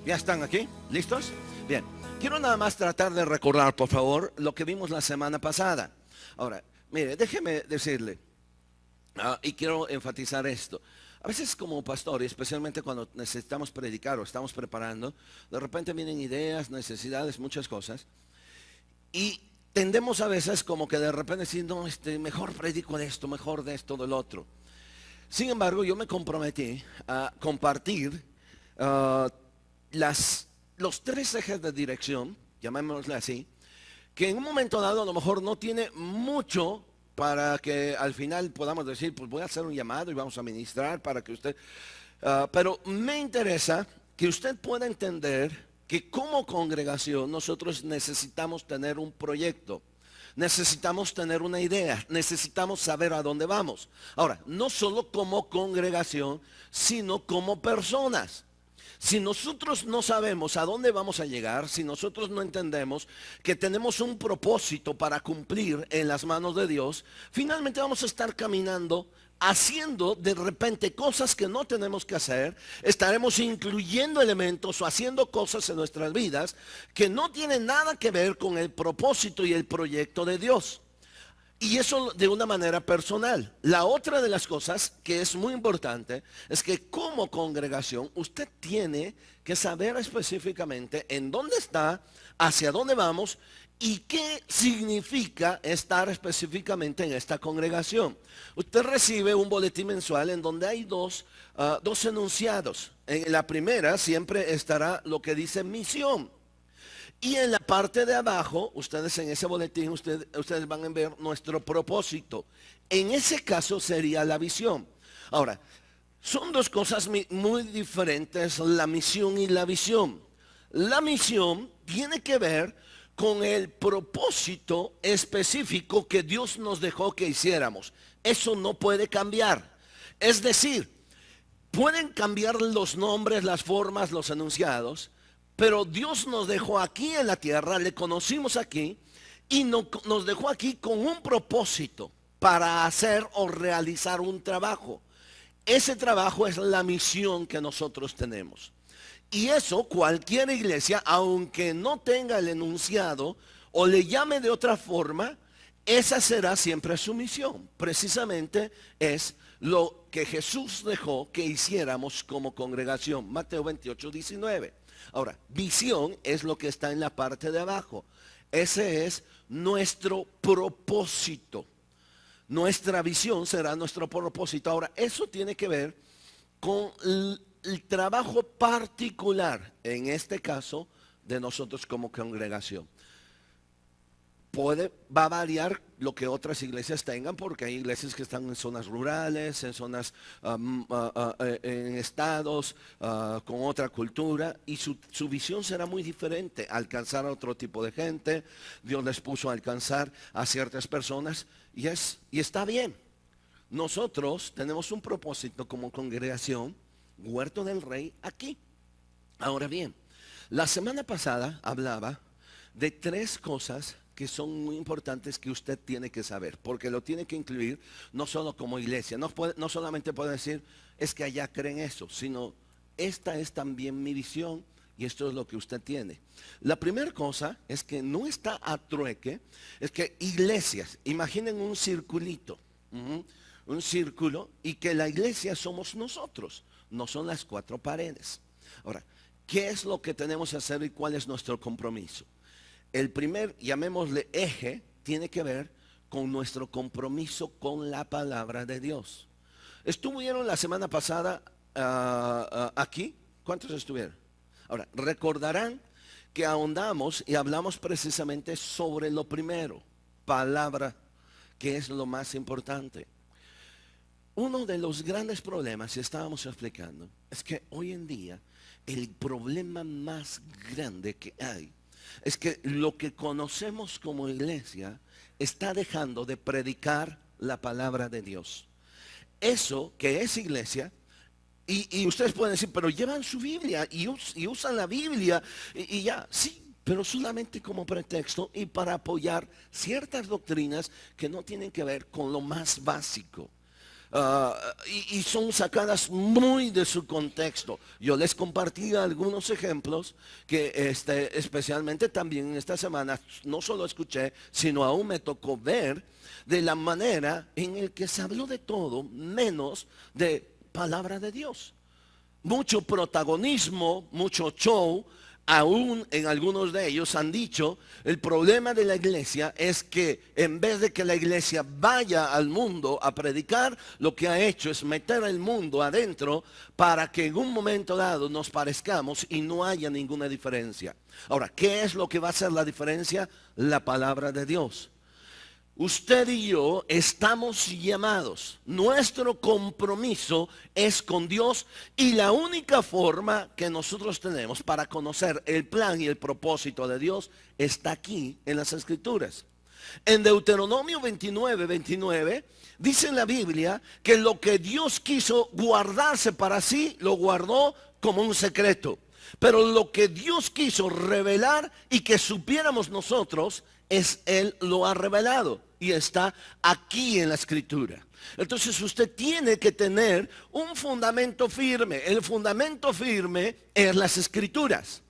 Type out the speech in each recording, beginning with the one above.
¿Ya están aquí? ¿Listos? Bien. Quiero nada más tratar de recordar, por favor, lo que vimos la semana pasada. Ahora, mire, déjeme decirle, y quiero enfatizar esto. A veces como pastor, y especialmente cuando necesitamos predicar o estamos preparando, de repente vienen ideas, necesidades, muchas cosas. Y tendemos a veces como que de repente decir, no, mejor predico de esto, mejor de esto, del otro. Sin embargo, yo me comprometí a compartir los tres ejes de dirección, llamémosle así, que en un momento dado a lo mejor no tiene mucho para que al final podamos decir, pues voy a hacer un llamado y vamos a ministrar para que usted, pero me interesa que usted pueda entender que como congregación nosotros necesitamos tener un proyecto. Necesitamos tener una idea, necesitamos saber a dónde vamos. Ahora, no solo como congregación, sino como personas. Si nosotros no sabemos a dónde vamos a llegar, si nosotros no entendemos que tenemos un propósito para cumplir en las manos de Dios, finalmente vamos a estar caminando haciendo de repente cosas que no tenemos que hacer, estaremos incluyendo elementos o haciendo cosas en nuestras vidas que no tienen nada que ver con el propósito y el proyecto de Dios. Y eso de una manera personal. La otra de las cosas que es muy importante es que como congregación usted tiene que saber específicamente en dónde está, hacia dónde vamos y qué significa estar específicamente en esta congregación. Usted recibe un boletín mensual en donde hay dos enunciados. En la primera siempre estará lo que dice misión. Y en la parte de abajo, ustedes en ese boletín, ustedes van a ver nuestro propósito. En ese caso sería la visión. Ahora, son dos cosas muy diferentes, la misión y la visión. La misión tiene que ver con el propósito específico que Dios nos dejó que hiciéramos. Eso no puede cambiar. Es decir, pueden cambiar los nombres, las formas, los enunciados, pero Dios nos dejó aquí en la tierra, le conocimos aquí y nos dejó aquí con un propósito para hacer o realizar un trabajo. Ese trabajo es la misión que nosotros tenemos. Y eso cualquier iglesia, aunque no tenga el enunciado o le llame de otra forma, esa será siempre su misión. Precisamente es lo que Jesús dejó que hiciéramos como congregación. Mateo 28:19. Ahora, visión es lo que está en la parte de abajo. Ese es nuestro propósito. Nuestra visión será nuestro propósito. Ahora, eso tiene que ver con el trabajo particular, en este caso, de nosotros como congregación. Va a variar lo que otras iglesias tengan, porque hay iglesias que están en zonas rurales, en zonas, en estados con otra cultura, y su visión será muy diferente, alcanzar a otro tipo de gente. Dios les puso a alcanzar a ciertas personas, y está bien. Nosotros tenemos un propósito como congregación, Huerto del Rey, aquí. Ahora bien, la semana pasada hablaba de tres cosas que son muy importantes que usted tiene que saber, porque lo tiene que incluir no solo como iglesia, no solamente puede decir, es que allá creen eso, sino esta es también mi visión y esto es lo que usted tiene. La primera cosa es que no está a trueque, es que iglesias, imaginen un circulito, un círculo, y que la iglesia somos nosotros, no son las cuatro paredes. Ahora, ¿qué es lo que tenemos que hacer y cuál es nuestro compromiso? El primer, llamémosle eje, tiene que ver con nuestro compromiso con la palabra de Dios. ¿Estuvieron la semana pasada aquí? ¿Cuántos estuvieron? Ahora, recordarán que ahondamos y hablamos precisamente sobre lo primero, palabra, que es lo más importante. Uno de los grandes problemas, y estábamos explicando, es que hoy en día el problema más grande que hay es que lo que conocemos como iglesia está dejando de predicar la palabra de Dios. Eso que es iglesia, y ustedes pueden decir, pero llevan su Biblia y usan la Biblia y ya, sí, pero solamente como pretexto y para apoyar ciertas doctrinas que no tienen que ver con lo más básico. Y son sacadas muy de su contexto. Yo les compartí algunos ejemplos que especialmente también en esta semana no solo escuché, sino aún me tocó ver de la manera en el que se habló de todo menos de palabra de Dios. Mucho protagonismo, mucho show. Aún en algunos de ellos han dicho, el problema de la iglesia es que en vez de que la iglesia vaya al mundo a predicar, lo que ha hecho es meter el mundo adentro para que en un momento dado nos parezcamos y no haya ninguna diferencia. Ahora, ¿qué es lo que va a hacer la diferencia? La palabra de Dios. Usted y yo estamos llamados. Nuestro compromiso es con Dios y la única forma que nosotros tenemos para conocer el plan y el propósito de Dios está aquí en las Escrituras. En Deuteronomio 29 dice en la Biblia que lo que Dios quiso guardarse para sí, lo guardó como un secreto. Pero lo que Dios quiso revelar y que supiéramos nosotros, Él lo ha revelado y está aquí en la Escritura. Entonces usted tiene que tener un fundamento firme. El fundamento firme es las Escrituras.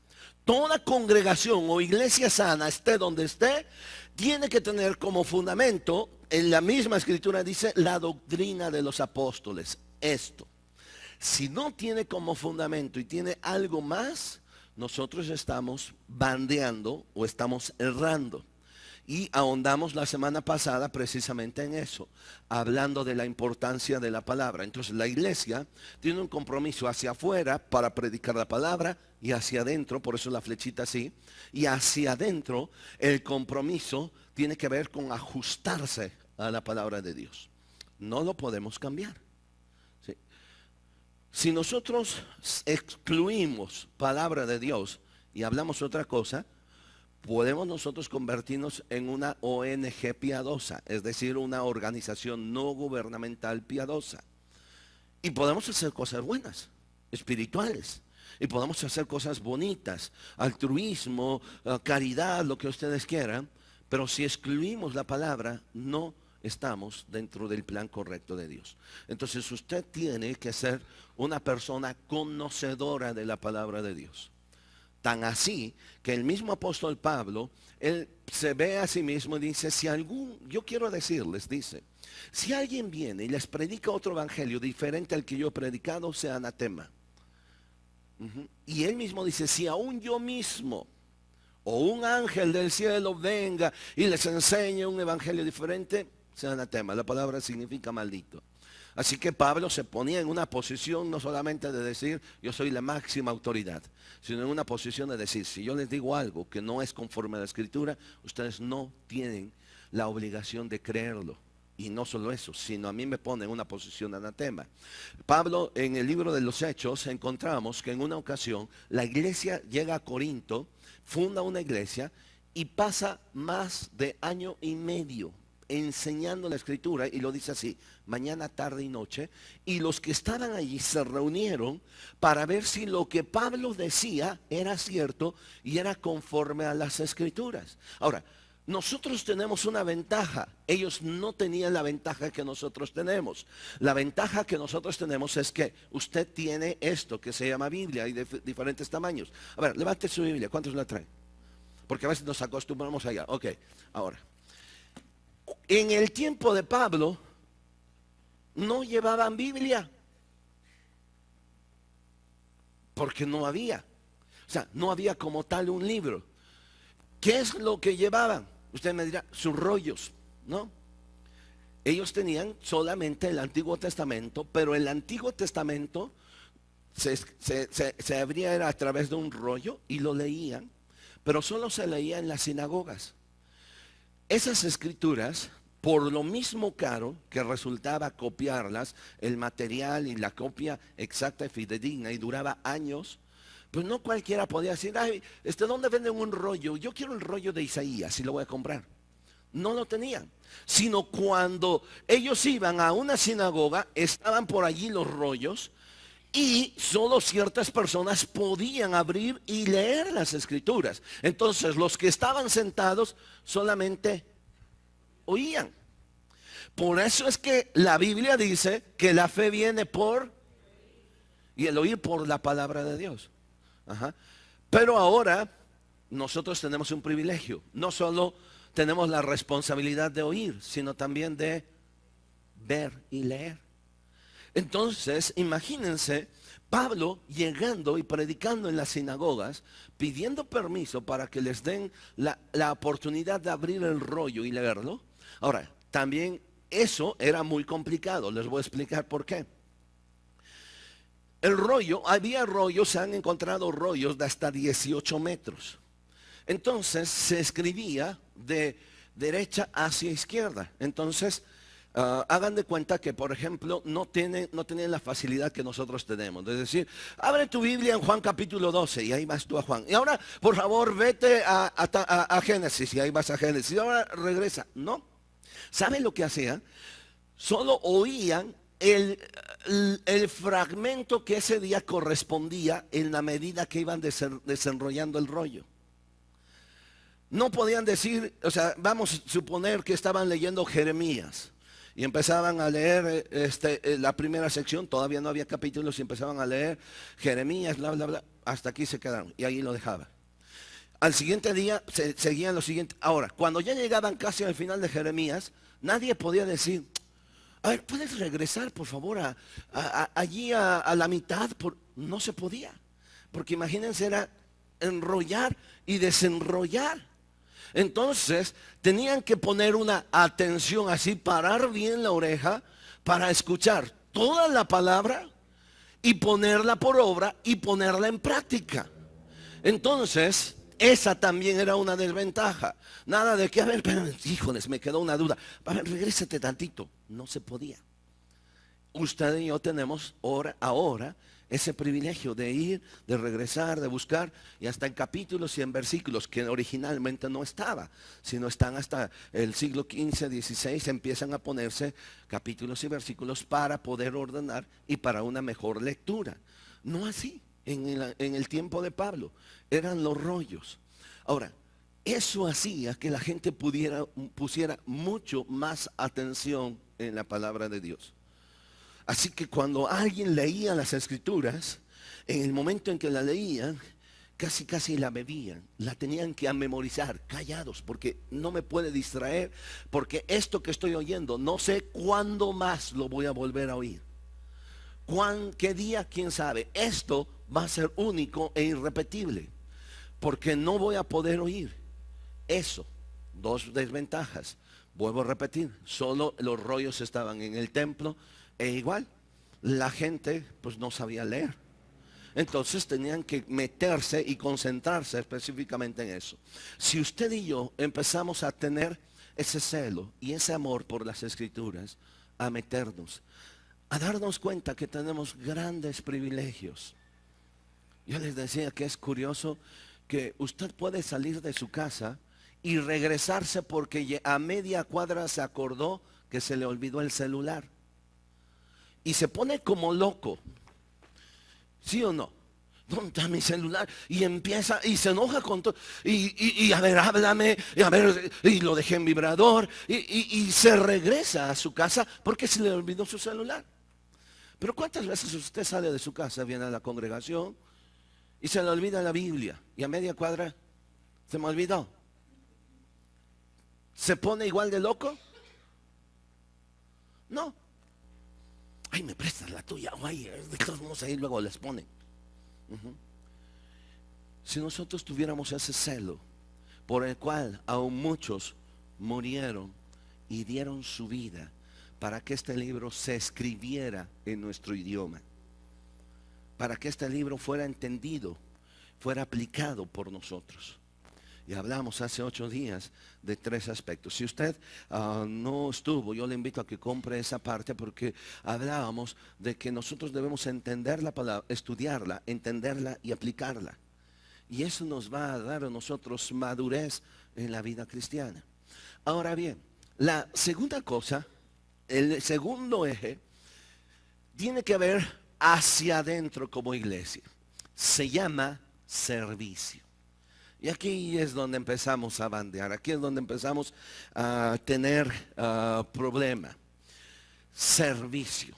Toda congregación o iglesia sana, esté donde esté, tiene que tener como fundamento, en la misma Escritura dice, la doctrina de los apóstoles. Esto. Si no tiene como fundamento y tiene algo más, nosotros estamos bandeando o estamos errando. Y ahondamos la semana pasada precisamente en eso, hablando de la importancia de la palabra. Entonces la iglesia tiene un compromiso hacia afuera para predicar la palabra y hacia adentro, por eso la flechita así, y hacia adentro el compromiso tiene que ver con ajustarse a la palabra de Dios. No lo podemos cambiar. ¿Sí? Si nosotros excluimos palabra de Dios y hablamos otra cosa, podemos nosotros convertirnos en una ONG piadosa, es decir, una organización no gubernamental piadosa. Y podemos hacer cosas buenas, espirituales. Y podemos hacer cosas bonitas, altruismo, caridad, lo que ustedes quieran. Pero si excluimos la palabra, no estamos dentro del plan correcto de Dios. Entonces usted tiene que ser una persona conocedora de la palabra de Dios. Tan así que el mismo apóstol Pablo, él se ve a sí mismo y dice, yo quiero decirles, dice, si alguien viene y les predica otro evangelio diferente al que yo he predicado, sea anatema. Y él mismo dice, si aún yo mismo o un ángel del cielo venga y les enseñe un evangelio diferente, sea anatema. La palabra significa maldito. Así que Pablo se ponía en una posición no solamente de decir yo soy la máxima autoridad, sino en una posición de decir, si yo les digo algo que no es conforme a la Escritura, ustedes no tienen la obligación de creerlo. Y no solo eso, sino a mí me pone en una posición de anatema. Pablo, en el libro de los Hechos, encontramos que en una ocasión la iglesia llega a Corinto, funda una iglesia y pasa más de año y medio enseñando la Escritura, y lo dice así, mañana, tarde y noche, y los que estaban allí se reunieron para ver si lo que Pablo decía era cierto y era conforme a las Escrituras. Ahora, nosotros tenemos una ventaja, ellos no tenían la ventaja que nosotros tenemos. La ventaja que nosotros tenemos es que usted tiene esto que se llama Biblia y de diferentes tamaños. A ver, levante su Biblia, ¿cuántos la traen? Porque a veces nos acostumbramos allá. Ok, ahora. En el tiempo de Pablo no llevaban Biblia porque no había. O sea, no había como tal un libro. ¿Qué es lo que llevaban? Usted me dirá, sus rollos, ¿no? Ellos tenían solamente el Antiguo Testamento, pero el Antiguo Testamento se abría a través de un rollo y lo leían, pero solo se leía en las sinagogas. Esas escrituras, por lo mismo caro que resultaba copiarlas, el material y la copia exacta y fidedigna, y duraba años, pues no cualquiera podía decir, ay, ¿dónde venden un rollo? Yo quiero el rollo de Isaías y lo voy a comprar. No lo tenían, sino cuando ellos iban a una sinagoga, estaban por allí los rollos, Y solo ciertas personas podían abrir y leer las escrituras. Entonces los que estaban sentados solamente oían. Por eso es que la Biblia dice que la fe viene por, y el oír por la palabra de Dios. Ajá. Pero ahora nosotros tenemos un privilegio. No solo tenemos la responsabilidad de oír, sino también de ver y leer. Entonces, imagínense Pablo llegando y predicando en las sinagogas, pidiendo permiso para que les den la oportunidad de abrir el rollo y leerlo. Ahora, también eso era muy complicado. Les voy a explicar por qué. El rollo, había rollos, se han encontrado rollos de hasta 18 metros. Entonces se escribía de derecha hacia izquierda. Entonces, hagan de cuenta que, por ejemplo, no tienen la facilidad que nosotros tenemos. Es decir, abre tu Biblia en Juan capítulo 12 y ahí vas tú a Juan. Y ahora, por favor, vete a Génesis y ahí vas a Génesis. Y ahora regresa. No. ¿Saben lo que hacían? Solo oían el fragmento que ese día correspondía en la medida que iban desenrollando el rollo. No podían decir, o sea, vamos a suponer que estaban leyendo Jeremías y empezaban a leer la primera sección, todavía no había capítulos, y empezaban a leer Jeremías, bla, bla, bla, hasta aquí se quedaron y ahí lo dejaban. Al siguiente día seguían lo siguiente. Ahora, cuando ya llegaban casi al final de Jeremías, nadie podía decir, a ver, ¿puedes regresar por favor allí a la mitad? No se podía, porque imagínense, era enrollar y desenrollar. Entonces tenían que poner una atención así, parar bien la oreja para escuchar toda la palabra y ponerla por obra y ponerla en práctica. Entonces esa también era una desventaja. Nada de que, a ver, híjoles, me quedó una duda. A ver, regrésate tantito. No se podía. Usted y yo tenemos ahora ese privilegio de ir, de regresar, de buscar, y hasta en capítulos y en versículos que originalmente no estaba, sino están hasta el siglo XV, XVI, empiezan a ponerse capítulos y versículos para poder ordenar y para una mejor lectura. No así, en el tiempo de Pablo, eran los rollos. Ahora, eso hacía que la gente pusiera mucho más atención en la palabra de Dios. Así que cuando alguien leía las escrituras, en el momento en que la leían, casi la bebían, la tenían que memorizar, callados, porque no me puede distraer, porque esto que estoy oyendo, no sé cuándo más lo voy a volver a oír. ¿Qué día? ¿Quién sabe? Esto va a ser único e irrepetible, porque no voy a poder oír eso. Dos desventajas. Vuelvo a repetir, solo los rollos estaban en el templo. E igual, la gente pues no sabía leer. Entonces tenían que meterse y concentrarse específicamente en eso. Si usted y yo empezamos a tener ese celo y ese amor por las escrituras, a meternos, a darnos cuenta que tenemos grandes privilegios. Yo les decía que es curioso que usted puede salir de su casa y regresarse porque a media cuadra se acordó que se le olvidó el celular. Y se pone como loco. ¿Sí o no? ¿Dónde está mi celular? Y empieza, y se enoja con todo. Y a ver, háblame. Y a ver, y lo dejé en vibrador. Y se regresa a su casa porque se le olvidó su celular. Pero ¿cuántas veces usted sale de su casa, viene a la congregación y se le olvida la Biblia? Y a media cuadra, se me olvidó. ¿Se pone igual de loco? No. Ay, me prestas la tuya. Ay, de todos modos ahí luego les ponen. Si nosotros tuviéramos ese celo por el cual aún muchos murieron y dieron su vida para que este libro se escribiera en nuestro idioma, para que este libro fuera entendido, fuera aplicado por nosotros. Y hablamos hace 8 días de 3 aspectos. Si usted no estuvo, yo le invito a que compre esa parte, porque hablábamos de que nosotros debemos entender la palabra, estudiarla, entenderla y aplicarla. Y eso nos va a dar a nosotros madurez en la vida cristiana. Ahora bien, la segunda cosa, el segundo eje, tiene que ver hacia adentro como iglesia. Se llama servicio. Y aquí es donde empezamos a bandear, aquí es donde empezamos a tener problema. Servicio.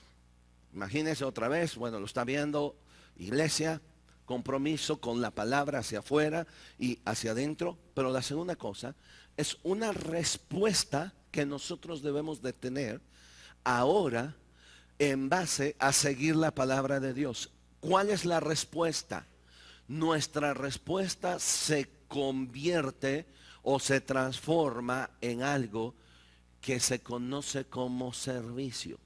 Imagínense otra vez, bueno, lo está viendo, iglesia, compromiso con la palabra hacia afuera y hacia adentro. Pero la segunda cosa es una respuesta que nosotros debemos de tener ahora en base a seguir la palabra de Dios. ¿Cuál es la respuesta? Nuestra respuesta se convierte o se transforma en algo que se conoce como servicio.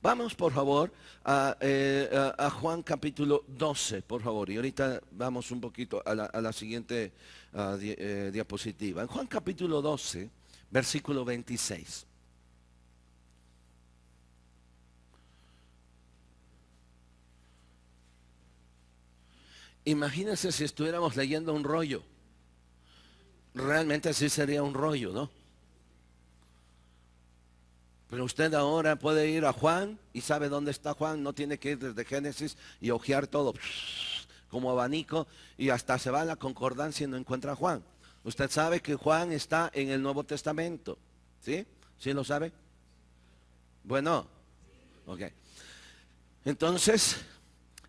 Vamos por favor a Juan capítulo 12, por favor. Y ahorita vamos un poquito a la siguiente diapositiva. En Juan capítulo 12, versículo 26. Imagínense si estuviéramos leyendo un rollo. Realmente así sería un rollo, ¿no? Pero usted ahora puede ir a Juan y sabe dónde está Juan. No tiene que ir desde Génesis y hojear todo como abanico y hasta se va a la concordancia y no encuentra a Juan. Usted sabe que Juan está en el Nuevo Testamento. ¿Sí? ¿Sí lo sabe? Bueno, ok. Entonces,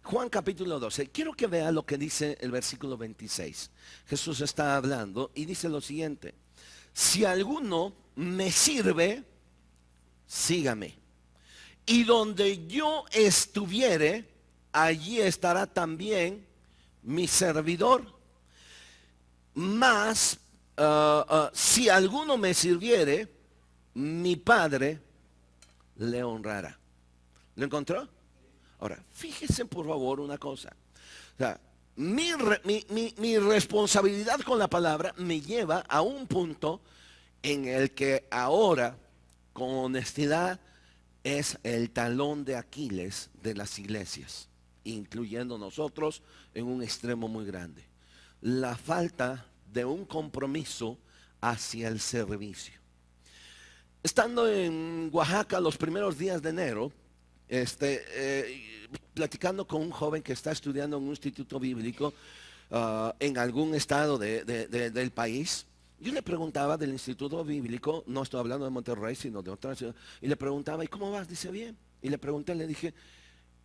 Juan capítulo 12. Quiero que vea lo que dice el versículo 26. Jesús está hablando y dice lo siguiente. Si alguno me sirve, sígame. Y donde yo estuviere, allí estará también mi servidor. Mas, si alguno me sirviere, mi Padre le honrará. ¿Lo encontró? Ahora, fíjese por favor una cosa. O sea, mi responsabilidad con la palabra me lleva a un punto en el que ahora, con honestidad, es el talón de Aquiles de las iglesias, incluyendo nosotros en un extremo muy grande. La falta de un compromiso hacia el servicio. Estando en Oaxaca los primeros días de enero, platicando con un joven que está estudiando en un instituto bíblico en algún estado del país, yo le preguntaba del instituto bíblico, no estoy hablando de Monterrey, sino de otra ciudad, y le preguntaba, ¿y cómo vas? Dice, bien. Y le pregunté, le dije,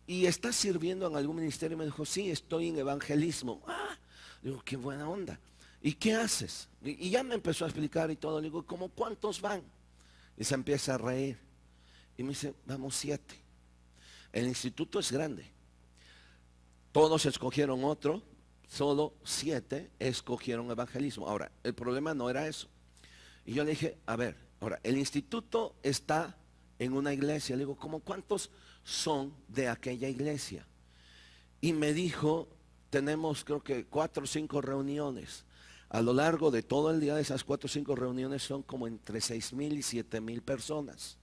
¿y estás sirviendo en algún ministerio? Y me dijo, sí, estoy en evangelismo. Ah, digo, qué buena onda. ¿Y qué haces? Y ya me empezó a explicar y todo. Le digo, ¿cómo cuántos van? Y se empieza a reír. Y me dice, vamos 7. El instituto es grande. Todos escogieron otro, solo 7 escogieron evangelismo. Ahora, el problema no era eso. Y yo le dije, a ver, ahora, el instituto está en una iglesia. Le digo, ¿cómo cuántos son de aquella iglesia? Y me dijo, tenemos creo que 4 o 5 reuniones. A lo largo de todo el día de esas 4 o 5 reuniones son como entre 6,000 y 7,000 personas.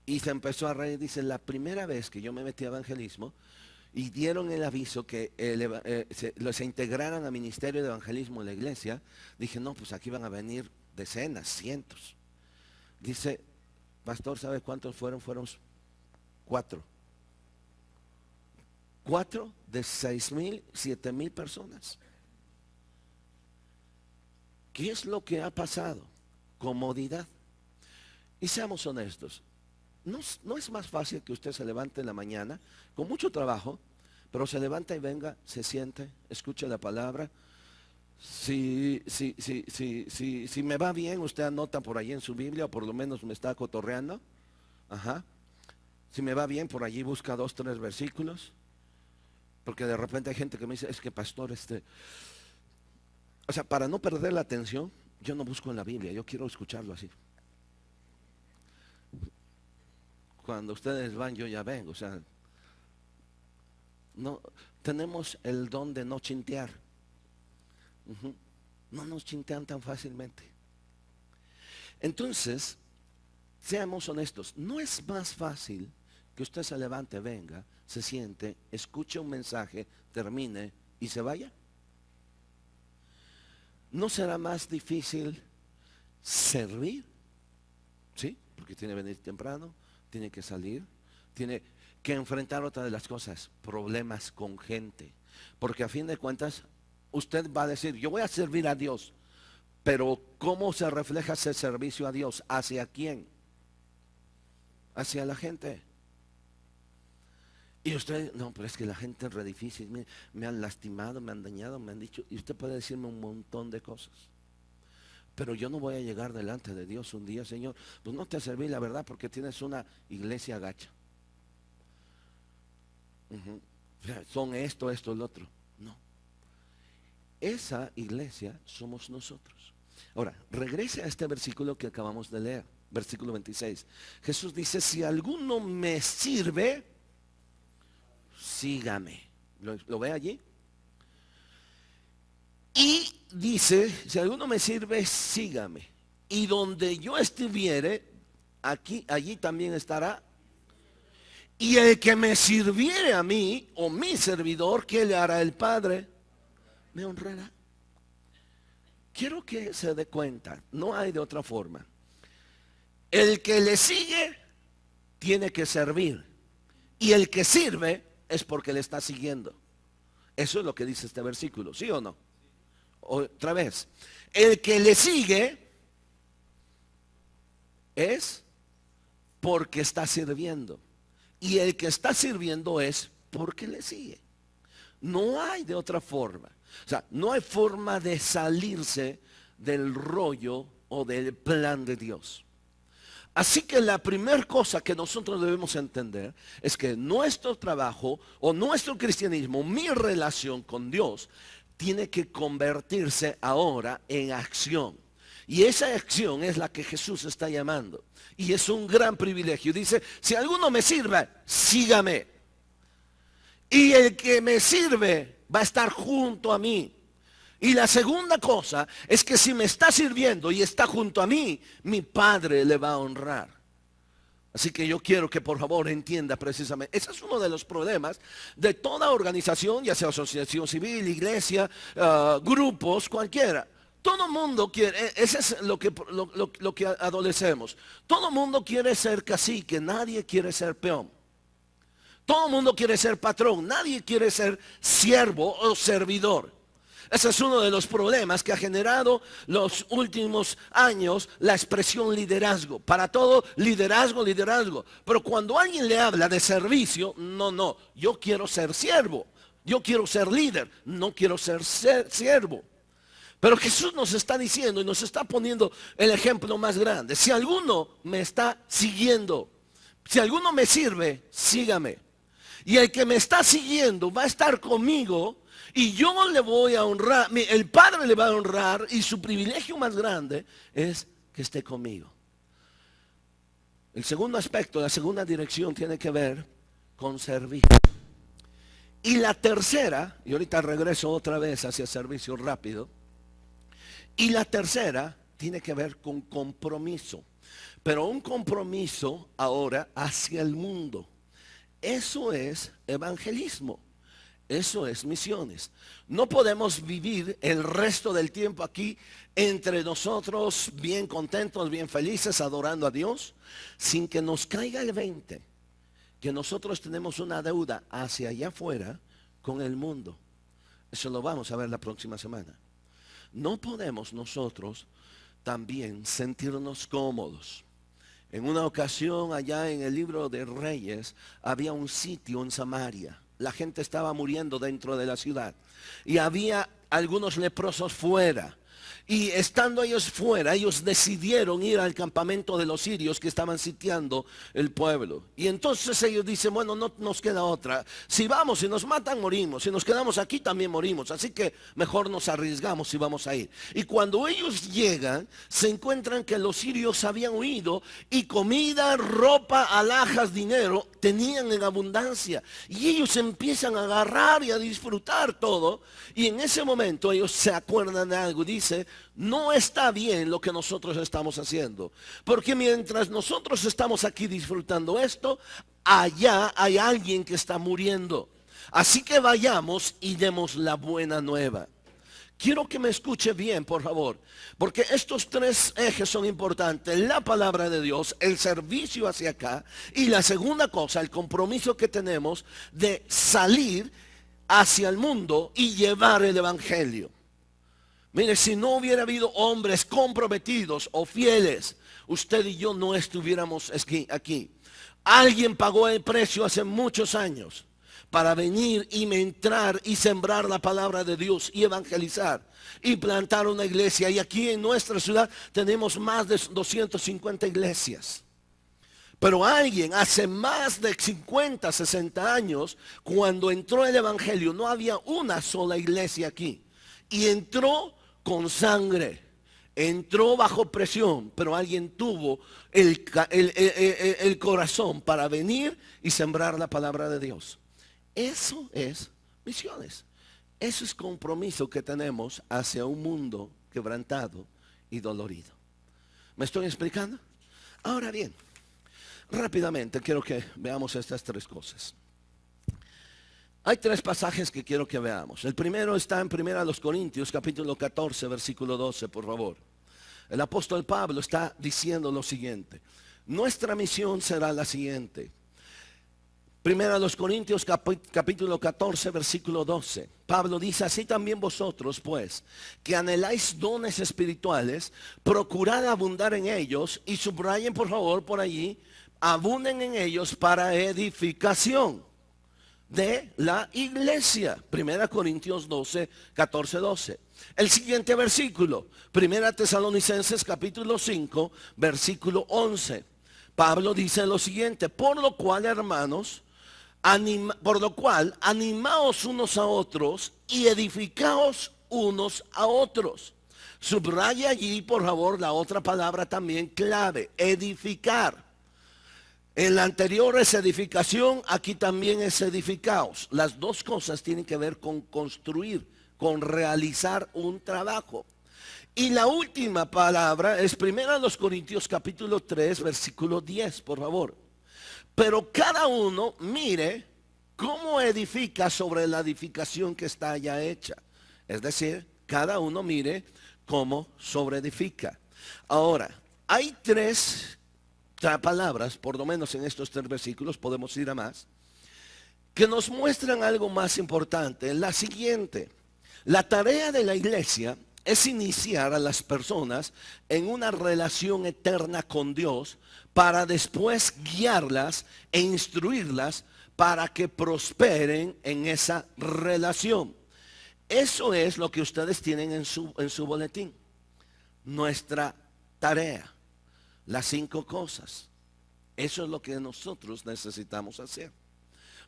Y se empezó a reír, dice, la primera vez que yo me metí a evangelismo y dieron el aviso que se integraran al ministerio de evangelismo en la iglesia, dije, no, pues aquí van a venir decenas, cientos. Dice, pastor, ¿sabe cuántos fueron? Fueron 4. 4 de 6,000, 7,000 personas. ¿Qué es lo que ha pasado? Comodidad. Y seamos honestos. No es más fácil que usted se levante en la mañana con mucho trabajo, pero se levanta y venga, se siente, escuche la palabra. Si me va bien, usted anota por allí en su Biblia, o por lo menos me está cotorreando. Ajá. Si me va bien, por allí busca 2, 3 versículos. Porque de repente hay gente que me dice, es que pastor, o sea, para no perder la atención, yo no busco en la Biblia, yo quiero escucharlo así. Cuando ustedes van, yo ya vengo. O sea, no tenemos el don de no chintear. No nos chintean tan fácilmente. Entonces, seamos honestos, no es más fácil que usted se levante, venga, se siente, escuche un mensaje, termine y se vaya. ¿No será más difícil servir? ¿Sí? Porque tiene que venir temprano, tiene que salir, tiene que enfrentar otra de las cosas, problemas con gente. Porque a fin de cuentas, usted va a decir, yo voy a servir a Dios, pero ¿cómo se refleja ese servicio a Dios? ¿Hacia quién? Hacia la gente. Y usted, no, pero es que la gente es re difícil, me han lastimado, me han dañado, me han dicho, y usted puede decirme un montón de cosas. Pero yo no voy a llegar delante de Dios un día, Señor, pues no te serví la verdad porque tienes una iglesia gacha. Son esto, el otro. No. Esa iglesia somos nosotros. Ahora, regrese a este versículo que acabamos de leer, versículo 26. Jesús dice, si alguno me sirve, sígame. ¿Lo ve allí? Y dice, si alguno me sirve, sígame. Y donde yo estuviere, allí también estará. Y el que me sirviere a mí, o mi servidor, ¿qué le hará el Padre? Me honrará. Quiero que se dé cuenta, no hay de otra forma. El que le sigue, tiene que servir. Y el que sirve, es porque le está siguiendo. Eso es lo que dice este versículo, ¿sí o no? Otra vez, el que le sigue es porque está sirviendo. Y el que está sirviendo es porque le sigue. No hay de otra forma. O sea, no hay forma de salirse del rollo o del plan de Dios. Así que la primera cosa que nosotros debemos entender es que nuestro trabajo o nuestro cristianismo, mi relación con Dios, tiene que convertirse ahora en acción. Y esa acción es la que Jesús está llamando. Y es un gran privilegio. Dice, si alguno me sirve, sígame. Y el que me sirve va a estar junto a mí. Y la segunda cosa es que si me está sirviendo y está junto a mí, mi Padre le va a honrar. Así que yo quiero que por favor entienda precisamente, ese es uno de los problemas de toda organización, ya sea asociación civil, iglesia, grupos, cualquiera. Todo mundo quiere, ese es lo que adolecemos. Todo mundo quiere ser cacique, nadie quiere ser peón. Todo mundo quiere ser patrón, nadie quiere ser siervo o servidor. Ese es uno de los problemas que ha generado los últimos años la expresión liderazgo. Para todo, liderazgo, liderazgo. Pero cuando alguien le habla de servicio, no, yo quiero ser siervo. Yo quiero ser líder, no quiero ser siervo. Pero Jesús nos está diciendo y nos está poniendo el ejemplo más grande. Si alguno me está siguiendo, si alguno me sirve, sígame. Y el que me está siguiendo va a estar conmigo. Y yo le voy a honrar, el Padre le va a honrar y su privilegio más grande es que esté conmigo. El segundo aspecto, la segunda dirección tiene que ver con servir. Y la tercera, y ahorita regreso otra vez hacia servicio rápido. Y la tercera tiene que ver con compromiso. Pero un compromiso ahora hacia el mundo. Eso es evangelismo. Eso es misiones. No podemos vivir el resto del tiempo aquí entre nosotros bien contentos, bien felices, adorando a Dios, sin que nos caiga el 20, que nosotros tenemos una deuda hacia allá afuera con el mundo. Eso lo vamos a ver la próxima semana. No podemos nosotros también sentirnos cómodos. En una ocasión allá en el libro de Reyes había un sitio en Samaria. La gente estaba muriendo dentro de la ciudad. Y había algunos leprosos fuera. Y estando ellos fuera, ellos decidieron ir al campamento de los sirios que estaban sitiando el pueblo. Y entonces ellos dicen, bueno, no nos queda otra. Si vamos, si nos matan, morimos. Si nos quedamos aquí, también morimos. Así que mejor nos arriesgamos y vamos a ir. Y cuando ellos llegan, se encuentran que los sirios habían huido y comida, ropa, alhajas, dinero, tenían en abundancia. Y ellos empiezan a agarrar y a disfrutar todo. Y en ese momento ellos se acuerdan de algo. Dice, no está bien lo que nosotros estamos haciendo. Porque mientras nosotros estamos aquí disfrutando esto, allá hay alguien que está muriendo. Así que vayamos y demos la buena nueva. Quiero que me escuche bien, por favor, porque estos tres ejes son importantes: la palabra de Dios, el servicio hacia acá, y la segunda cosa, el compromiso que tenemos de salir hacia el mundo y llevar el evangelio. Mire, si no hubiera habido hombres comprometidos o fieles, usted y yo no estuviéramos aquí. Alguien pagó el precio hace muchos años para venir y entrar y sembrar la palabra de Dios y evangelizar y plantar una iglesia. Y aquí en nuestra ciudad tenemos más de 250 iglesias. Pero alguien hace más de 50, 60 años, cuando entró el evangelio, no había una sola iglesia aquí. Y entró con sangre, entró bajo presión, pero alguien tuvo el corazón para venir y sembrar la palabra de Dios. Eso es misiones. Eso es compromiso que tenemos hacia un mundo quebrantado y dolorido. ¿Me estoy explicando? Ahora bien, rápidamente quiero que veamos estas tres cosas. Hay tres pasajes que quiero que veamos. El primero está en 1 Corintios capítulo 14 versículo 12, por favor. El apóstol Pablo está diciendo lo siguiente: nuestra misión será la siguiente. 1 Corintios capítulo 14 versículo 12. Pablo dice: así también vosotros, pues, que anheláis dones espirituales, procurad abundar en ellos. Y subrayen por favor por allí: abunden en ellos para edificación de la iglesia. 1 Corintios 14, 12. El siguiente versículo, 1 Tesalonicenses capítulo 5 versículo 11. Pablo dice lo siguiente: por lo cual, hermanos, animaos unos a otros y edificaos unos a otros. Subraya allí por favor la otra palabra también clave: edificar. En la anterior es edificación, aquí también es edificaos. Las dos cosas tienen que ver con construir, con realizar un trabajo. Y la última palabra es 1 Corintios capítulo 3 versículo 10, por favor. Pero cada uno mire cómo edifica sobre la edificación que está ya hecha. Es decir, cada uno mire cómo sobreedifica. Ahora, hay tres palabras, por lo menos en estos tres versículos, podemos ir a más, que nos muestran algo más importante. La siguiente: la tarea de la iglesia es iniciar a las personas en una relación eterna con Dios, para después guiarlas e instruirlas para que prosperen en esa relación. Eso es lo que ustedes tienen en su boletín. Nuestra tarea, las 5 cosas. Eso es lo que nosotros necesitamos hacer.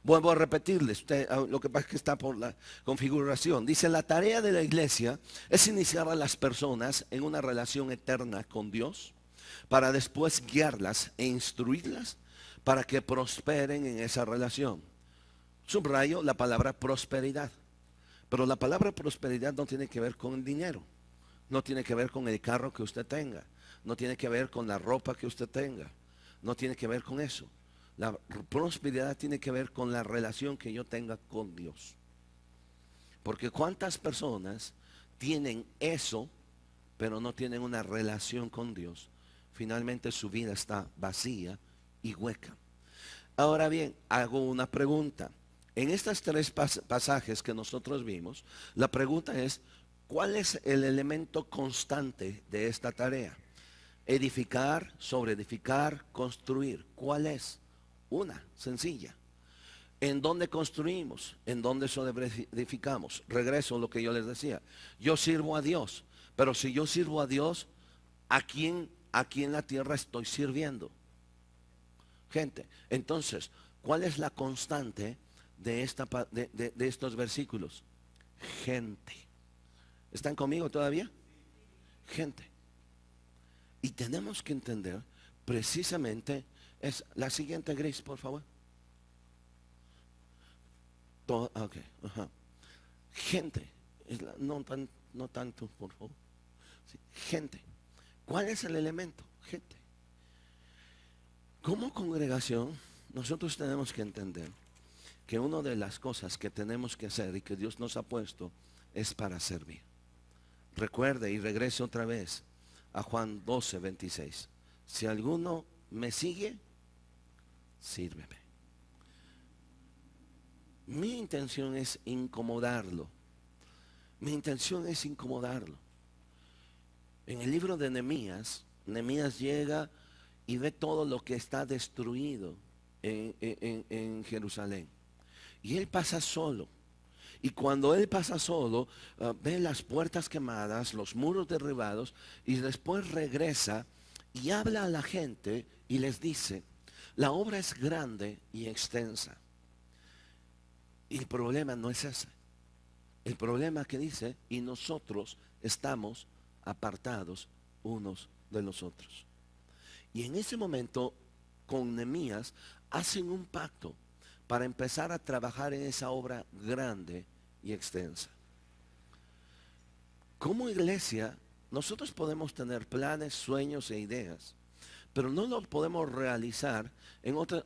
Vuelvo a repetirles, lo que pasa es que está por la configuración. Dice: la tarea de la iglesia es iniciar a las personas en una relación eterna con Dios, para después guiarlas e instruirlas para que prosperen en esa relación. Subrayo la palabra prosperidad. Pero la palabra prosperidad no tiene que ver con el dinero, no tiene que ver con el carro que usted tenga, no tiene que ver con la ropa que usted tenga, no tiene que ver con eso. La prosperidad tiene que ver con la relación que yo tenga con Dios. Porque cuántas personas tienen eso, pero no tienen una relación con Dios. Finalmente su vida está vacía y hueca. Ahora bien, hago una pregunta. En estos tres pasajes que nosotros vimos, la pregunta es: ¿cuál es el elemento constante de esta tarea? Edificar, sobreedificar, construir. ¿Cuál es? Una, sencilla. ¿En dónde construimos? ¿En dónde sobreedificamos? Regreso a lo que yo les decía. Yo sirvo a Dios, pero si yo sirvo a Dios, ¿a quién aquí en la tierra estoy sirviendo? Gente, entonces, ¿cuál es la constante de estos versículos? Gente. ¿Están conmigo todavía? Gente. Y tenemos que entender precisamente es la siguiente, Grace, por favor. Okay, gente, no tanto, por favor. Sí, gente. ¿Cuál es el elemento? Gente. Como congregación, nosotros tenemos que entender que una de las cosas que tenemos que hacer y que Dios nos ha puesto es para servir. Recuerde y regrese otra vez a Juan 12:26. Si alguno me sigue, sírveme. Mi intención es incomodarlo. Mi intención es incomodarlo. En el libro de Nehemías, Nehemías llega y ve todo lo que está destruido en Jerusalén. Y él pasa solo. Y cuando él pasa solo, ve las puertas quemadas, los muros derribados, y después regresa y habla a la gente y les dice, la obra es grande y extensa. Y el problema no es ese. El problema que dice, y nosotros estamos apartados unos de los otros. Y en ese momento, con Nehemías, hacen un pacto para empezar a trabajar en esa obra grande y extensa. Como iglesia, nosotros podemos tener planes, sueños e ideas, pero no lo podemos realizar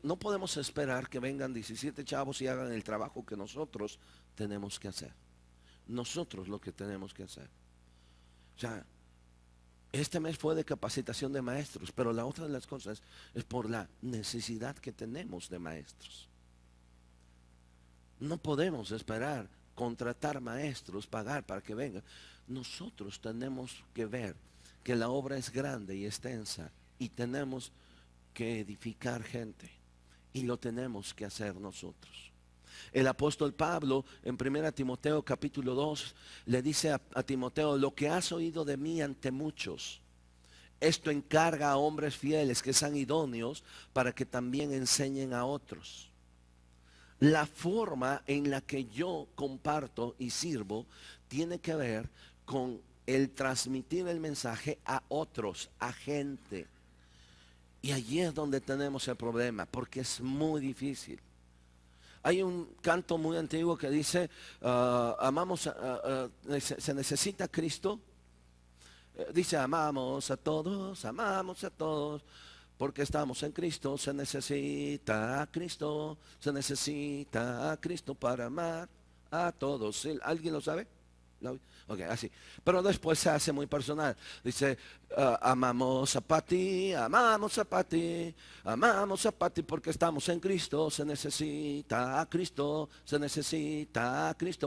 no podemos esperar que vengan 17 chavos y hagan el trabajo que nosotros tenemos que hacer. Nosotros lo que tenemos que hacer. O sea, este mes fue de capacitación de maestros, pero la otra de las cosas es por la necesidad que tenemos de maestros. No podemos esperar contratar maestros, pagar para que vengan. Nosotros tenemos que ver que la obra es grande y extensa y tenemos que edificar gente y lo tenemos que hacer nosotros. El apóstol Pablo en 1 Timoteo capítulo 2 le dice a Timoteo, lo que has oído de mí ante muchos, esto encarga a hombres fieles que sean idóneos para que también enseñen a otros. La forma en la que yo comparto y sirvo tiene que ver con el transmitir el mensaje a otros, a gente. Y allí es donde tenemos el problema, porque es muy difícil. Hay un canto muy antiguo que dice, se necesita Cristo. Dice, amamos a todos, porque estamos en Cristo. Se necesita a Cristo para amar a todos. ¿Alguien lo sabe? Ok, así. Pero después se hace muy personal. Dice, amamos a Pati, porque estamos en Cristo. Se necesita a Cristo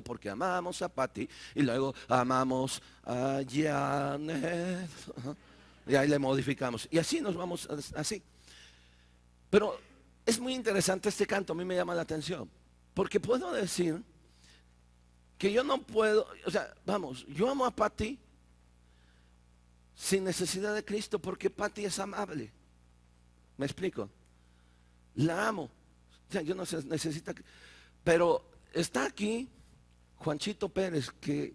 porque amamos a Pati. Y luego amamos a Janet. Y ahí le modificamos. Y así nos vamos, así. Pero es muy interesante este canto, a mí me llama la atención. Porque puedo decir que yo no puedo, o sea, vamos, yo amo a Pati sin necesidad de Cristo porque Pati es amable. ¿Me explico? La amo. O sea, yo no necesito, pero está aquí Juanchito Pérez que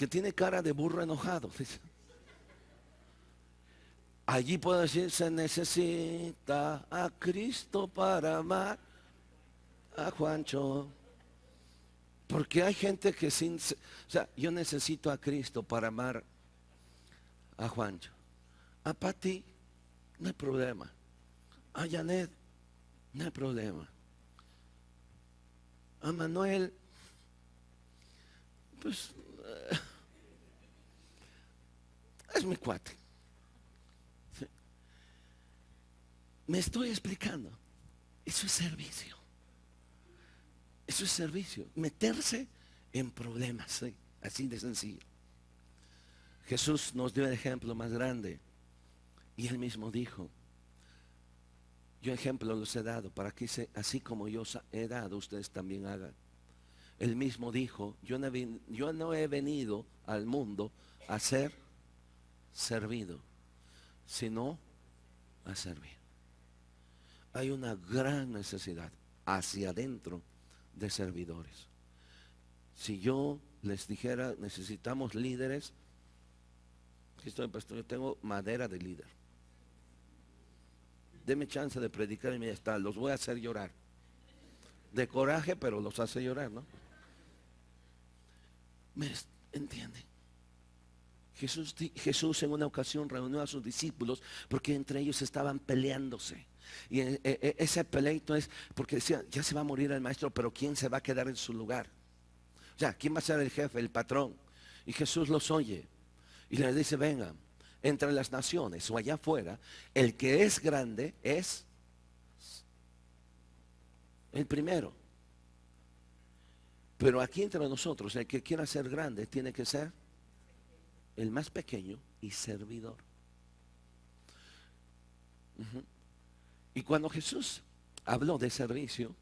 tiene cara de burro enojado. Allí puedo decir, se necesita a Cristo para amar a Juancho. Porque hay gente que o sea, yo necesito a Cristo para amar a Juancho. A Pati, no hay problema. A Janet, no hay problema. A Manuel, pues, es mi cuate. Me estoy explicando. Eso es servicio. Eso es servicio. Meterse en problemas, ¿sí? Así de sencillo. Jesús nos dio el ejemplo más grande. Y él mismo dijo, yo ejemplo los he dado para que así como yo he dado, ustedes también hagan. Él mismo dijo, yo no he venido al mundo a ser servido, sino a servir. Hay una gran necesidad hacia adentro de servidores. Si yo les dijera, necesitamos líderes, yo tengo madera de líder. Deme chance de predicar y me está, los voy a hacer llorar. De coraje, pero los hace llorar, ¿no? ¿Me entienden? Jesús en una ocasión reunió a sus discípulos porque entre ellos estaban peleándose. Y ese peleito es porque decía, ya se va a morir el maestro, pero ¿quién se va a quedar en su lugar? O sea, ¿quién va a ser el jefe, el patrón? Y Jesús los oye y les dice, vengan, entre las naciones o allá afuera, el que es grande es el primero. Pero aquí entre nosotros, el que quiera ser grande tiene que ser el más pequeño y servidor. Y cuando Jesús habló de servicio,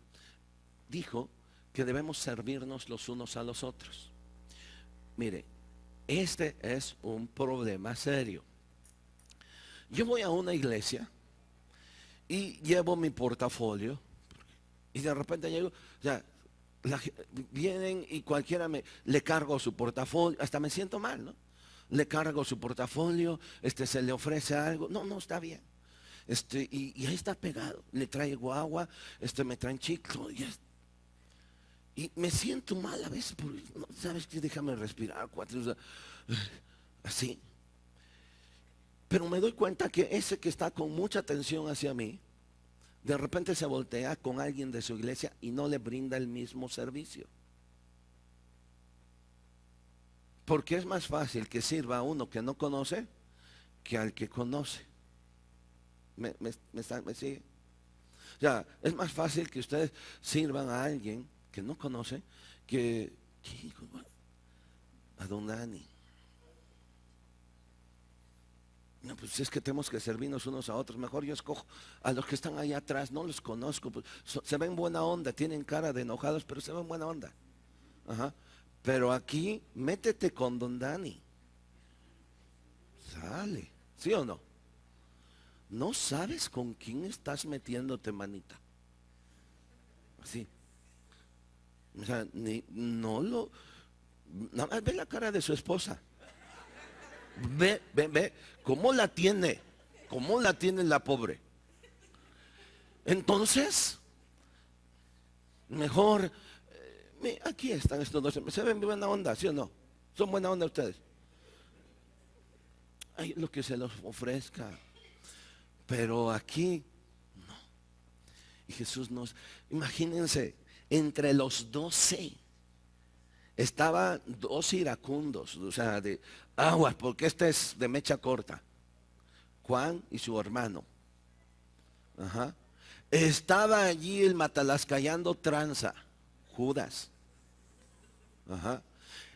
dijo que debemos servirnos los unos a los otros. Mire, este es un problema serio. Yo voy a una iglesia y llevo mi portafolio y de repente llego, o sea, vienen y cualquiera le cargo su portafolio, hasta me siento mal, ¿no? Le cargo su portafolio, se le ofrece algo, no está bien. Y ahí está pegado, le traigo agua, me traen chicle y me siento mal a veces, porque, no, ¿sabes qué? Déjame respirar, así. Pero me doy cuenta que ese que está con mucha atención hacia mí, de repente se voltea con alguien de su iglesia y no le brinda el mismo servicio. Porque es más fácil que sirva a uno que no conoce que al que conoce. ¿Me sigue? O sea, es más fácil que ustedes sirvan a alguien que no conoce que a don Dani. No, pues es que tenemos que servirnos unos a otros. Mejor yo escojo a los que están allá atrás, no los conozco. Pues, se ven buena onda, tienen cara de enojados, pero se ven buena onda. Ajá. Pero aquí, métete con don Dani. Sale, ¿sí o no? No sabes con quién estás metiéndote, manita. Así. O sea, nada más ve la cara de su esposa. Ve, ¿cómo la tiene? ¿Cómo la tiene la pobre? Entonces, mejor, aquí están estos dos, se ven buena onda, ¿sí o no? ¿Son buena onda ustedes? Ay, lo que se los ofrezca. Pero aquí, no. Y Jesús imagínense, entre los 12 estaban 2 iracundos, o sea, de aguas, porque este es de mecha corta. Juan y su hermano. Ajá. Estaba allí el matalascayando tranza, Judas. Ajá.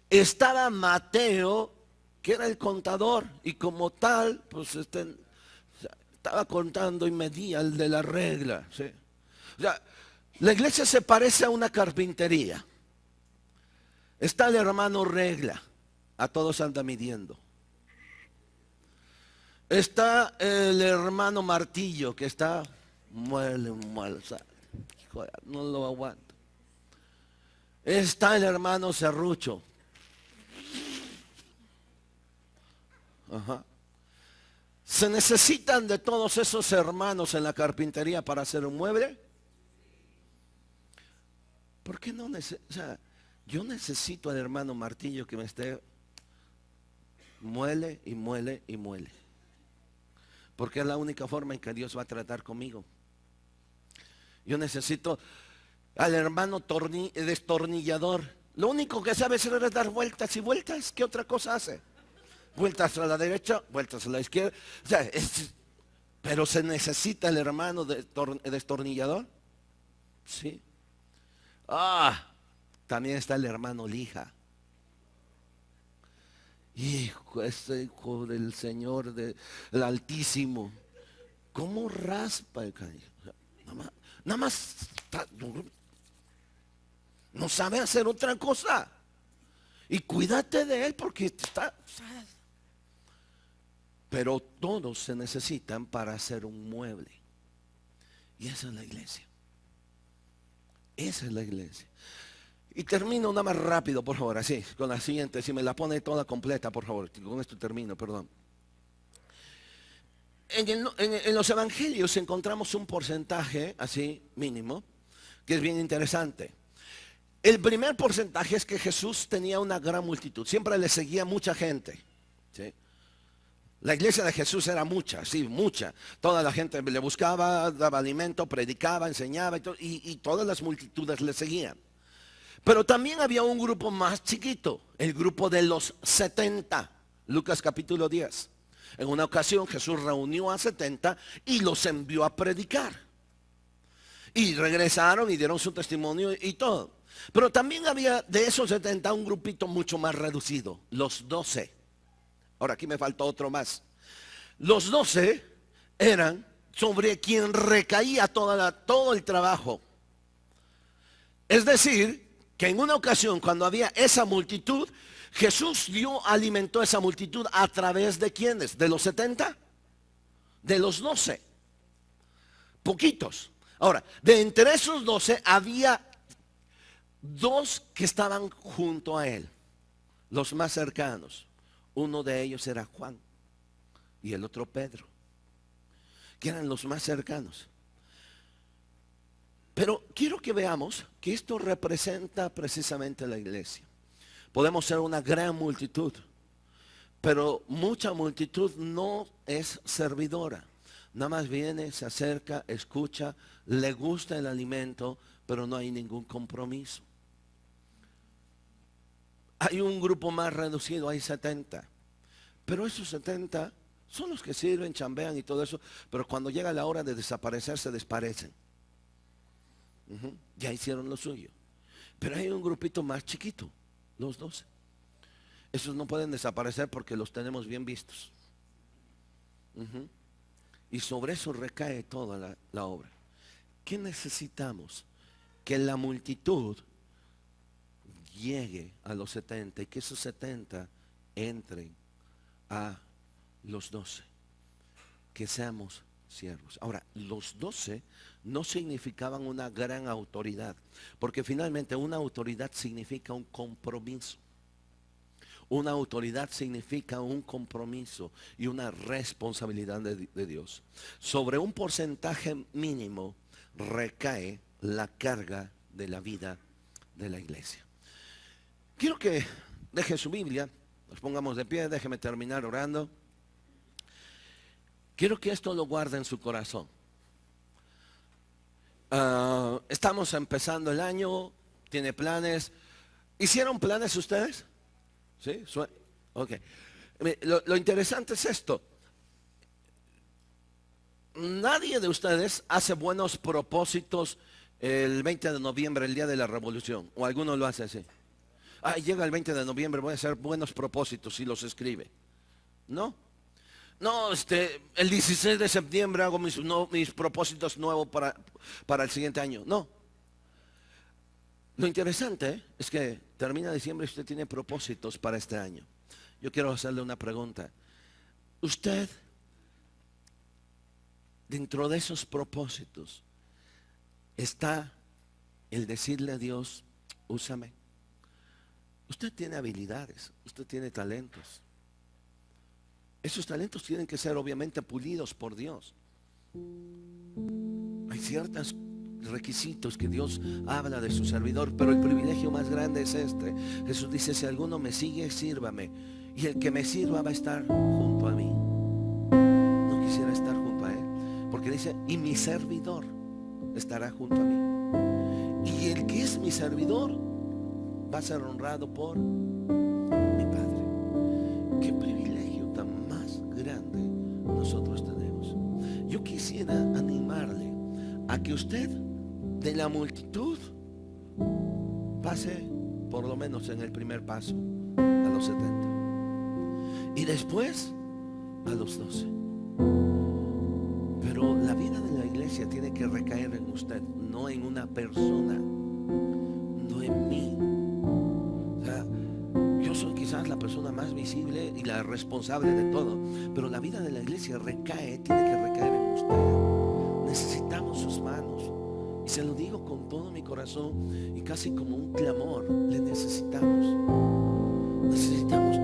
Estaba Mateo, que era el contador, y como tal, pues estaba contando y medía el de la regla. ¿Sí? O sea, la iglesia se parece a una carpintería. Está el hermano regla, a todos anda midiendo. Está el hermano martillo, que está muele, o sea, no lo aguanto. Está el hermano serrucho. Ajá. ¿Se necesitan de todos esos hermanos en la carpintería para hacer un mueble? ¿Por qué no? O sea, yo necesito al hermano martillo que me esté muele y muele y muele. Porque es la única forma en que Dios va a tratar conmigo. Yo necesito al hermano destornillador. Lo único que sabe hacer es dar vueltas y vueltas. ¿Qué otra cosa hace? Vueltas a la derecha, vueltas a la izquierda. O sea, pero se necesita el hermano destornillador. Sí. También está el hermano lija. Hijo, ese hijo del Señor, del Altísimo. ¿Cómo raspa el canijo? Nada más no sabe hacer otra cosa. Y cuídate de él porque está. Pero todos se necesitan para hacer un mueble. Y esa es la iglesia. Esa es la iglesia. Y termino nada más rápido, por favor, así, con la siguiente. Si me la pone toda completa, por favor. Con esto termino, perdón. En los evangelios encontramos un porcentaje, así, mínimo, que es bien interesante. El primer porcentaje es que Jesús tenía una gran multitud. Siempre le seguía mucha gente. ¿Sí? La iglesia de Jesús era mucha, sí, mucha. Toda la gente le buscaba, daba alimento, predicaba, enseñaba y todas las multitudes le seguían. Pero también había un grupo más chiquito, el grupo de los 70. Lucas capítulo 10. En una ocasión Jesús reunió a 70 y los envió a predicar. Y regresaron y dieron su testimonio y todo. Pero también había de esos 70 un grupito mucho más reducido, los 12. Ahora aquí me falta otro más. Los 12 eran sobre quien recaía todo el trabajo. Es decir, que en una ocasión cuando había esa multitud, Jesús alimentó esa multitud a través de ¿quiénes? ¿De los 70? De los 12. Poquitos. Ahora, de entre esos 12 había dos que estaban junto a él, los más cercanos. Uno de ellos era Juan y el otro Pedro, que eran los más cercanos. Pero quiero que veamos que esto representa precisamente la iglesia. Podemos ser una gran multitud, pero mucha multitud no es servidora. Nada más viene, se acerca, escucha, le gusta el alimento, pero no hay ningún compromiso. Hay un grupo más reducido, hay 70. Pero esos 70 son los que sirven, chambean y todo eso, pero cuando llega la hora de desaparecer, se desaparecen. Ya hicieron lo suyo. Pero hay un grupito más chiquito, los 12. Esos no pueden desaparecer porque los tenemos bien vistos. Y sobre eso recae toda la obra. ¿Qué necesitamos? Que la multitud llegue a los 70 y que esos 70 entren a los 12. Que seamos siervos. Ahora, los 12 no significaban una gran autoridad, porque finalmente una autoridad significa un compromiso. Una autoridad significa un compromiso y una responsabilidad de Dios. Sobre un porcentaje mínimo recae la carga de la vida de la iglesia. Quiero que deje su Biblia, nos pongamos de pie, déjeme terminar orando. Quiero que esto lo guarde en su corazón. Estamos empezando el año, tiene planes. ¿Hicieron planes ustedes? ¿Sí? Ok. Lo interesante es esto. Nadie de ustedes hace buenos propósitos el 20 de noviembre, el día de la revolución. O alguno lo hace así. Llega el 20 de noviembre, voy a hacer buenos propósitos y los escribe. ¿No? No, el 16 de septiembre hago mis propósitos nuevos para el siguiente año. No. Lo interesante es que termina diciembre y usted tiene propósitos para este año. Yo quiero hacerle una pregunta. Usted, dentro de esos propósitos, está el decirle a Dios, úsame. Usted tiene habilidades, usted tiene talentos. Esos talentos tienen que ser obviamente pulidos por Dios. Hay ciertos requisitos que Dios habla de su servidor, pero el privilegio más grande es este. Jesús dice, si alguno me sigue, sírvame. Y el que me sirva va a estar junto a mí. No quisiera estar junto a Él, porque dice, y mi servidor estará junto a mí. Y el que es mi servidor va a ser honrado por mi Padre. Qué privilegio tan más grande nosotros tenemos. Yo quisiera animarle a que usted de la multitud pase por lo menos en el primer paso a los 70 y después a los 12. Pero la vida de la iglesia tiene que recaer en usted, no en una persona, no en mí. O sea, yo soy quizás la persona más visible y la responsable de todo, pero la vida de la iglesia tiene que recaer en usted. Necesitamos sus manos. Y se lo digo con todo mi corazón y casi como un clamor. Le necesitamos. Necesitamos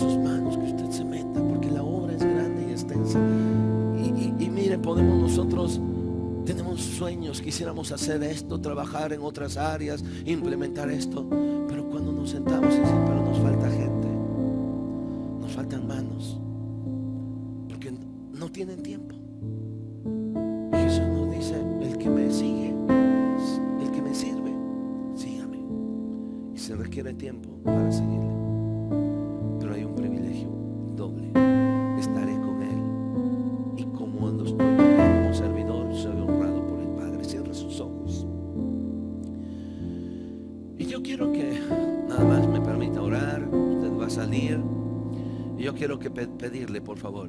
sus manos, que usted se meta, porque la obra es grande y extensa. Y mire, tenemos sueños, quisiéramos hacer esto, trabajar en otras áreas, implementar esto. Pero cuando nos sentamos y decimos, pero nos falta gente, nos faltan manos, porque no tienen tiempo. Y Jesús nos dice, el que me sigue, el que me sirve, sígame. tiempo para seguirle, pero hay un privilegio doble. Estaré con Él, y como cuando estoy con Él como servidor, soy honrado por el Padre. Cierre sus ojos. Y yo quiero que nada más me permita orar. Usted va a salir, y yo quiero que pedirle, por favor,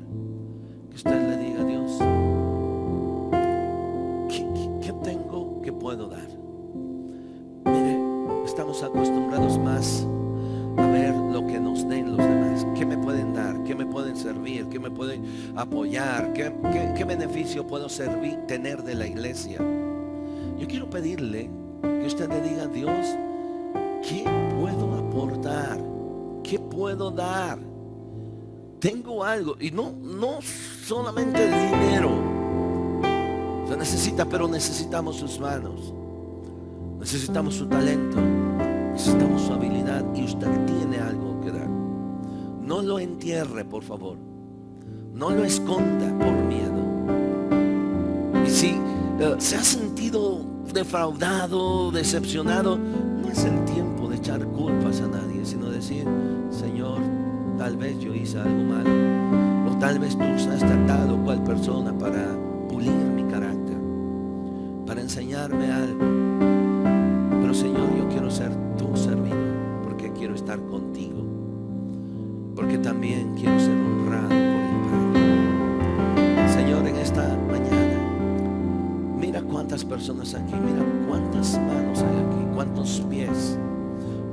que usted le diga a Dios, ¿qué tengo que puedo dar? Mire, estamos acostumbrados más a ver lo que nos den los demás. ¿Qué me pueden dar? ¿Qué me pueden servir? ¿Qué me pueden apoyar? ¿Qué beneficio puedo tener de la iglesia? Yo quiero pedirle que usted le diga a Dios, ¿qué puedo aportar? ¿Qué puedo dar? Tengo algo, y no solamente el dinero se necesita, pero necesitamos sus manos, necesitamos su talento, necesitamos su habilidad, y usted tiene algo que dar. No lo entierre, por favor, no lo esconda por miedo. Y si se ha sentido defraudado, decepcionado, no es el tiempo de echar culpas a nadie, sino decir, Señor, tal vez yo hice algo malo, o tal vez tú usaste a tal o cual persona para pulir mi carácter, para enseñarme algo. Pero Señor, yo quiero ser tu servidor, porque quiero estar contigo, porque también quiero ser honrado por el Padre. Señor, en esta mañana, mira cuántas personas aquí, mira cuántas manos hay aquí, cuántos pies,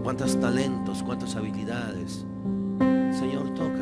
cuántos talentos, cuántas habilidades. Señor, toca